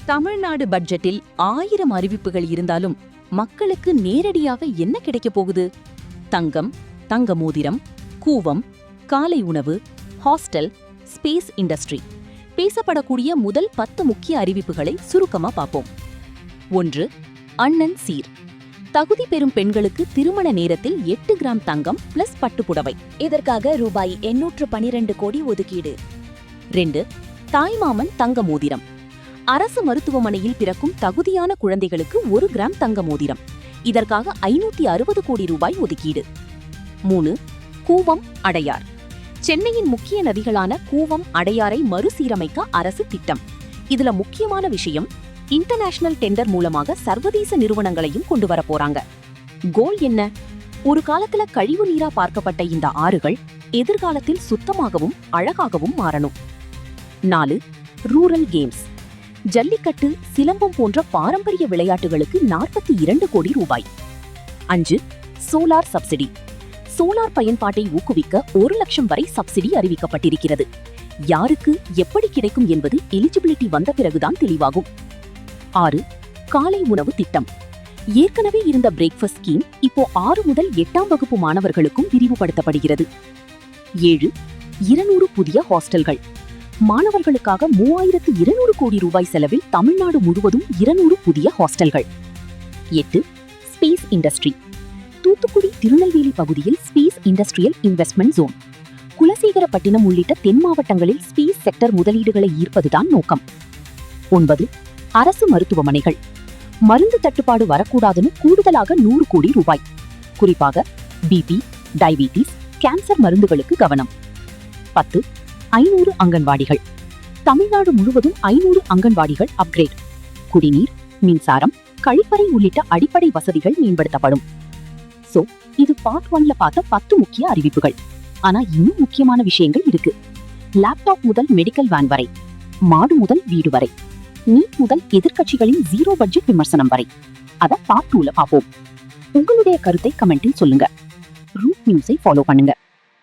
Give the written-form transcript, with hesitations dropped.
தமிழ்நாடு பட்ஜெட்டில் 1000 அறிவிப்புகள் இருந்தாலும் மக்களுக்கு நேரடியாக என்ன கிடைக்கப் போகுது? தங்கம், தங்க மோதிரம், கூவம், காலை உணவு, ஹாஸ்டல், ஸ்பேஸ் இண்டஸ்ட்ரி. பேசப்படக்கூடிய முதல் 10 முக்கிய அறிவிப்புகளை சுருக்கமா பார்ப்போம். 1. அண்ணன் சீர். தகுதி பெறும் பெண்களுக்கு திருமண நேரத்தில் 8 கிராம் தங்கம் பிளஸ் பட்டுப்புடவை. இதற்காக ரூபாய் 812 கோடி ஒதுக்கீடு. 2. தாய்மாமன் தங்க மோதிரம். அரசு மருத்துவமனையில் பிறக்கும் தகுதியான குழந்தைகளுக்கு 1 கிராம் தங்க மோதிரம். இதற்காக 560 கோடி ரூபாய் ஒதுக்கீடு. 3. கூவம், அடையார். சென்னையின் முக்கிய நதிகளான கூவம், அடையாரை மறுசீரமைக்க அரசு திட்டம். இதுல முக்கியமான விஷயம், இன்டர்நேஷனல் டெண்டர் மூலமாக சர்வதேச நிறுவனங்களையும் கொண்டு வர போறாங்க. கோல் என்ன? ஒரு காலத்துல கழிவு நீரா பார்க்கப்பட்ட இந்த ஆறுகள் எதிர்காலத்தில் சுத்தமாகவும் அழகாகவும் மாறணும். 4. Rural games. ஜல்லிக்கட்டு, சிலம்பம் போன்ற பாரம்பரிய விளையாட்டுகளுக்கு 42 கோடி ரூபாய். 5. Solar subsidy. சோலார் பயன்பாட்டை ஊக்குவிக்க 1 லட்சம் வரை சப்சிடி அறிவிக்கப்பட்டிருக்கிறது. யாருக்கு எப்படி கிடைக்கும் என்பது எலிஜிபிலிட்டி வந்த பிறகுதான் தெளிவாகும். 6. காலை உணவு திட்டம். ஏற்கனவே இருந்த பிரேக்ஃபாஸ்ட் ஸ்கீம் இப்போ 6 முதல் 8ஆம் வகுப்பு மாணவர்களுக்கும் விரிவுபடுத்தப்படுகிறது. 7. 200 புதிய ஹாஸ்டல்கள். மாணவர்களுக்காக 3200 கோடி ரூபாய் செலவில் தமிழ்நாடு முழுவதும் 200 புதிய ஹாஸ்டல்கள். 8. Space industry. தூத்துக்குடி, திருநெல்வேலி பகுதியில் space industrial investment zone. Kulasekarapattinam உள்ளிட்ட தென் மாவட்டங்களில் ஸ்பேஸ் செக்டர் முதலீடுகளை ஈர்ப்பதுதான் நோக்கம். 9. அரசு மருத்துவமனைகள். மருந்து தட்டுப்பாடு வரக்கூடாதுன்னு கூடுதலாக 100 கோடி ரூபாய். குறிப்பாக பிபி, டயபிட்டிஸ், கேன்சர் மருந்துகளுக்கு கவனம். 10. 500 அங்கன்வாடிகள். தமிழ்நாடு முழுவதும் 500 அங்கன்வாடிகள் அப்கிரேட். குடிநீர், மின்சாரம், கழிப்பறை உள்ளிட்ட அடிப்படை வசதிகள் மேம்படுத்தப்படும். சோ, இது பார்ட் 1ல பார்த்த 10 முக்கிய அறிவிப்புகள். ஆனா இன்னும் முக்கியமான விஷயங்கள் இருக்கு. லேப்டாப் முதல் மெடிக்கல் வேன் வரை, மாடு முதல் வீடு வரை, நீட் முதல் எதிர்க்கட்சிகளின் 0 பட்ஜெட் விமர்சனம் வரை. அத பார்ட் 2ல பார்ப்போம். உங்களுடைய கருத்தை கமெண்டில் சொல்லுங்க. ரூட் நியூஸை ஃபாலோ பண்ணுங்க.